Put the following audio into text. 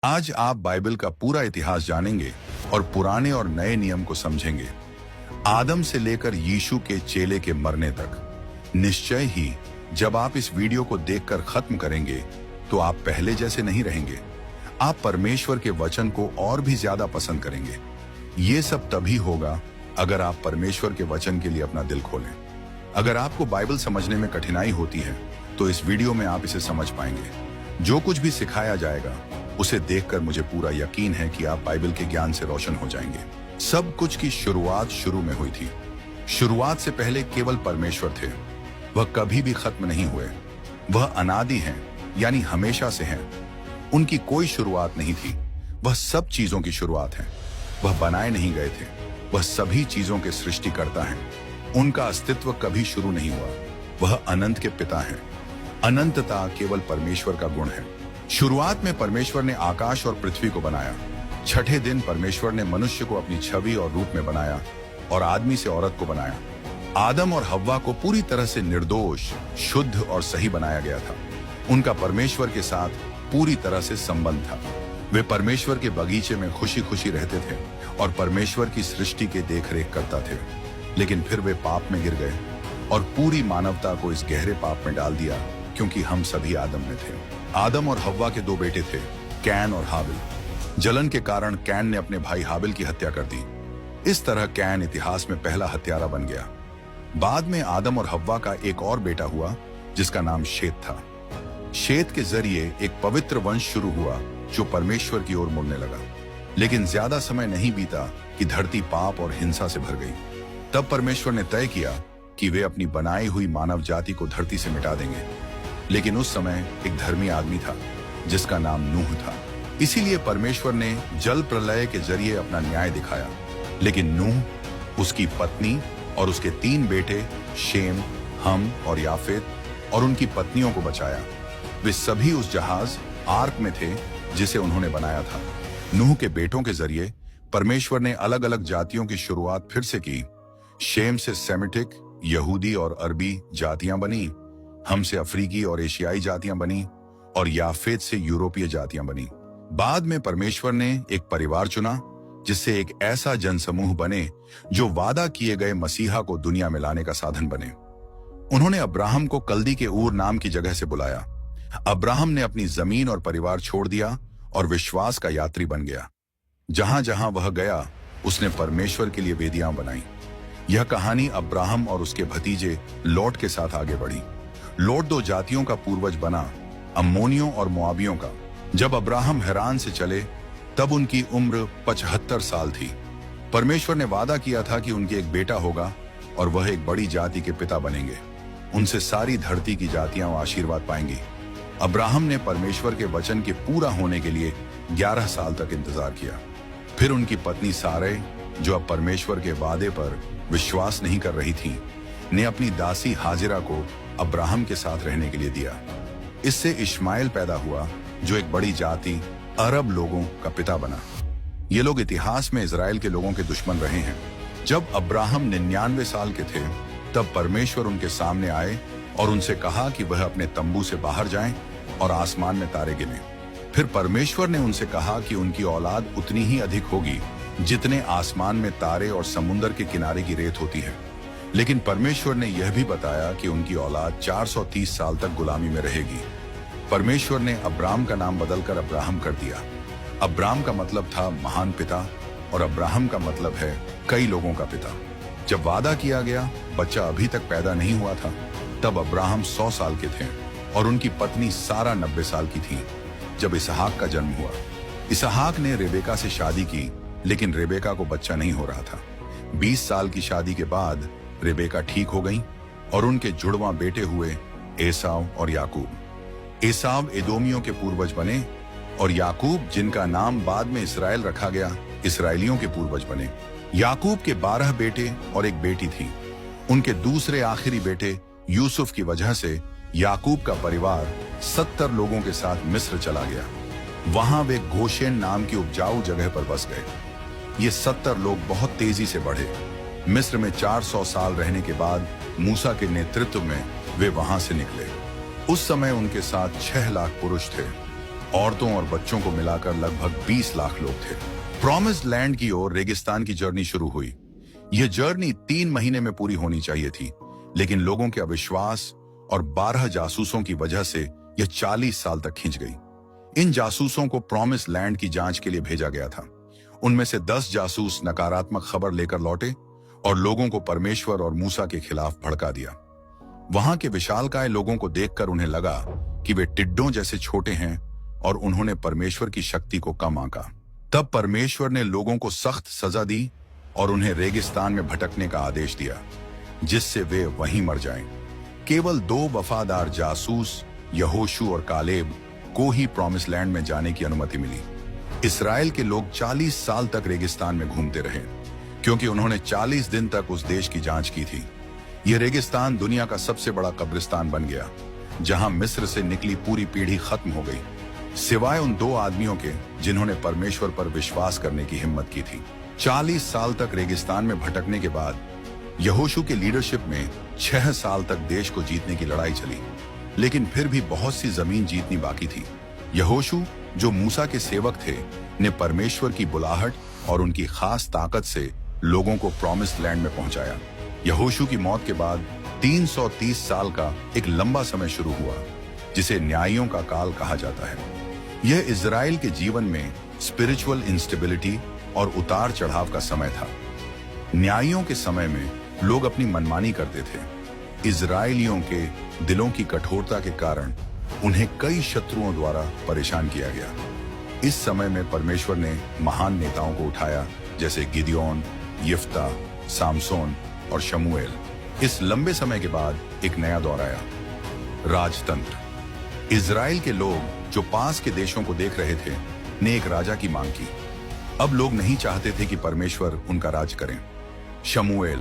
आज आप बाइबल का पूरा इतिहास जानेंगे और पुराने और नए नियम को समझेंगे, आदम से लेकर यीशु के चेले के मरने तक। निश्चय ही जब आप इस वीडियो को देखकर खत्म करेंगे तो आप पहले जैसे नहीं रहेंगे। आप परमेश्वर के वचन को और भी ज्यादा पसंद करेंगे। ये सब तभी होगा अगर आप परमेश्वर के वचन के लिए अपना दिल खोलें। अगर आपको बाइबल समझने में कठिनाई होती है तो इस वीडियो में आप इसे समझ पाएंगे। जो कुछ भी सिखाया जाएगा उसे देखकर मुझे पूरा यकीन है कि आप बाइबल के ज्ञान से रोशन हो जाएंगे। सब कुछ की शुरुआत शुरू में हुई थी। शुरुआत से पहले केवल परमेश्वर थे। वह कभी भी खत्म नहीं हुए। वह अनादि हैं, यानी हमेशा से हैं। उनकी कोई शुरुआत नहीं थी। वह सब चीजों की शुरुआत है। वह बनाए नहीं गए थे। वह सभी चीजों के सृष्टिकर्ता हैं। उनका अस्तित्व कभी शुरू नहीं हुआ। वह अनंत के पिता हैं। अनंतता केवल परमेश्वर का गुण है। शुरुआत में परमेश्वर ने आकाश और पृथ्वी को बनाया। छठे दिन परमेश्वर ने मनुष्य को अपनी छवि और रूप में बनाया और आदमी से औरत को बनाया। आदम और हव्वा को पूरी तरह से निर्दोष, शुद्ध और सही बनाया गया था। उनका परमेश्वर के साथ पूरी तरह से संबंध था। वे परमेश्वर के बगीचे में खुशी खुशी रहते थे और परमेश्वर की सृष्टि के देखरेख करता थे। लेकिन फिर वे पाप में गिर गए और पूरी मानवता को इस गहरे पाप में डाल दिया, क्योंकि हम सभी आदम में थे। आदम और हव्वा के दो बेटे थे, कैन और हाबिल। जलन के कारण कैन ने अपने भाई हाबिल की हत्या कर दी। इस तरह कैन इतिहास में पहला हत्यारा बन गया। बाद में आदम और हव्वा का एक और बेटा हुआ जिसका नाम शेत था। शेत के जरिए एक पवित्र वंश शुरू हुआ जो परमेश्वर की ओर मुड़ने लगा। लेकिन ज्यादा समय नहीं बीता कि धरती पाप और हिंसा से भर गई। तब परमेश्वर ने तय किया कि वे अपनी बनाई हुई मानव जाति को धरती से मिटा देंगे। लेकिन उस समय एक धर्मी आदमी था जिसका नाम नूह था। इसीलिए परमेश्वर ने जल प्रलय के जरिए अपना न्याय दिखाया। लेकिन नूह, उसकी पत्नी और उसके 3 बेटे शेम, हम और याफेत और उनकी पत्नियों को बचाया। वे सभी उस जहाज आर्क में थे जिसे उन्होंने बनाया था। नूह के बेटों के जरिए परमेश्वर ने अलग अलग जातियों की शुरुआत फिर से की। शेम से सेमिटिक, यहूदी और अरबी जातियां बनी। हम से अफ्रीकी और एशियाई जातियां बनी और याफेत से यूरोपीय जातियां बनी। बाद में परमेश्वर ने एक परिवार चुना जिससे एक ऐसा जनसमूह बने जो वादा किए गए मसीहा को दुनिया में लाने का साधन बने। उन्होंने अब्राहम को कल्दी के ऊर नाम की जगह से बुलाया। अब्राहम ने अपनी जमीन और परिवार छोड़ दिया और विश्वास का यात्री बन गया। जहां जहां वह गया उसने परमेश्वर के लिए वेदियां बनाई। यह कहानी अब्राहम और उसके भतीजे लोट के साथ आगे बढ़ी। लोट 2 जातियों का पूर्वज बना, अम्मोनियों और मोआबियों का। जब अब्राहम हैरान से चले तब उनकी उम्र 75 साल थी। परमेश्वर ने वादा किया था कि उनके एक बेटा होगा और वह एक बड़ी जाति के पिता बनेंगे। उनसे सारी धरती की जातियां आशीर्वाद पाएंगी। अब्राहम ने परमेश्वर के वचन के पूरा होने के लिए 11 साल तक इंतजार किया। फिर उनकी पत्नी सारै, जो अब परमेश्वर के वादे पर विश्वास नहीं कर रही थी, ने अपनी दासी हाजिरा को अब्राहम के साथ रहने के लिए दिया। इससे इश्माइल पैदा हुआ जो एक बड़ी जाति अरब लोगों का पिता बना। ये लोग इतिहास में इजराइल के लोगों के दुश्मन रहे हैं। जब अब्राहम 99 साल के थे तब परमेश्वर उनके सामने आए और उनसे कहा कि वह अपने तंबू से बाहर जाएं और आसमान में तारे गिनें। फिर परमेश्वर ने उनसे कहा कि उनकी औलाद उतनी ही अधिक होगी जितने आसमान में तारे और समुद्र के किनारे की रेत होती है। लेकिन परमेश्वर ने यह भी बताया कि उनकी औलाद 430 साल तक गुलामी में रहेगी। परमेश्वर ने अब्राम का नाम बदलकर अब्राहम कर दिया। अब्राम का मतलब था महान पिता और अब्राहम का मतलब है कई लोगों का पिता। जब वादा किया गया बच्चा अभी तक पैदा नहीं हुआ था तब अब्राहम 100 साल के थे और उनकी पत्नी सारा 90 साल की थी जब इसहाक का जन्म हुआ। इसहाक ने रेबेका से शादी की, लेकिन रेबेका को बच्चा नहीं हो रहा था। 20 साल की शादी के बाद रेबेका ठीक हो गई और उनके जुड़वां बेटे हुए एसाव और याकूब। एसाव एदोमियों के पूर्वज बने और याकूब, जिनका नाम बाद में इसराइल रखा गया, इसराइलियों के पूर्वज बने। याकूब के 12 बेटे और एक बेटी थी। उनके दूसरे आखिरी बेटे यूसुफ की वजह से याकूब का परिवार 70 लोगों के साथ मिस्र चला गया। वहां वे गोशेन नाम की उपजाऊ जगह पर बस गए। ये 70 लोग बहुत तेजी से बढ़े। मिस्र में 400 साल रहने के बाद मूसा के नेतृत्व में वे वहां से निकले। उस समय उनके साथ 6 लाख पुरुष थे। औरतों और बच्चों को मिलाकर लगभग 20 लाख लोग थे। प्रॉमिस्ड लैंड की ओर रेगिस्तान की जर्नी शुरू हुई। यह जर्नी 3 महीने में पूरी होनी चाहिए थी, लेकिन लोगों के अविश्वास और 12 जासूसों की वजह से यह 40 साल तक खिंच गई। इन जासूसों को प्रॉमिस लैंड की जांच के लिए भेजा गया था। उनमें से 10 जासूस नकारात्मक खबर लेकर लौटे और लोगों को परमेश्वर और मूसा के खिलाफ भड़का दिया। वहां के विशालकाय लोगों को देखकर उन्हें लगा कि वे टिड्डों जैसे छोटे हैं और उन्होंने परमेश्वर की शक्ति को कम आंका। तब परमेश्वर ने लोगों को सख्त सजा दी और उन्हें रेगिस्तान में भटकने का आदेश दिया, जिससे वे वहीं मर जाएं। केवल 2 वफादार जासूस यहोशू और कालेब को ही प्रॉमिस लैंड में जाने की अनुमति मिली। इस्राएल के लोग 40 साल तक रेगिस्तान में घूमते रहे, क्योंकि उन्होंने 40 दिन तक उस देश की जांच की थी। यह रेगिस्तान दुनिया का सबसे बड़ा कब्रिस्तान बन गया, जहां मिस्र से निकली पूरी पीढ़ी खत्म हो गई, सिवाय उन 2 आदमियों के जिन्होंने परमेश्वर पर विश्वास करने की हिम्मत की थी। 40 साल तक रेगिस्तान में भटकने के बाद यहोशू के लीडरशिप में 6 साल तक देश को जीतने की लड़ाई चली, लेकिन फिर भी बहुत सी जमीन जीतनी बाकी थी। यहोशू, जो मूसा के सेवक थे, ने परमेश्वर की बुलाहट और उनकी खास ताकत से लोगों को प्रॉमिस्ड लैंड में पहुंचाया। यहोशू की मौत के बाद 330 साल का एक लंबा समय शुरू हुआ, जिसे न्यायियों का काल कहा जाता है। यह इजराइल के जीवन में स्पिरिचुअल इंस्टेबिलिटी और उतार चढ़ाव का समय था। न्यायियों के समय में लोग अपनी मनमानी करते थे। इजराइलियों के दिलों की कठोरता के कारण उन्हें कई शत्रुओं द्वारा परेशान किया गया। इस समय में परमेश्वर ने महान नेताओं को उठाया, जैसे गिदयोन, यिफ्ता, सामसोन और शमूएल। इस लंबे समय के बाद एक नया दौर आया, राजतंत्र। इजराइल के लोग जो पास के देशों को देख रहे थे, ने एक राजा की मांग की। अब लोग नहीं चाहते थे कि परमेश्वर उनका राज करें। शमूएल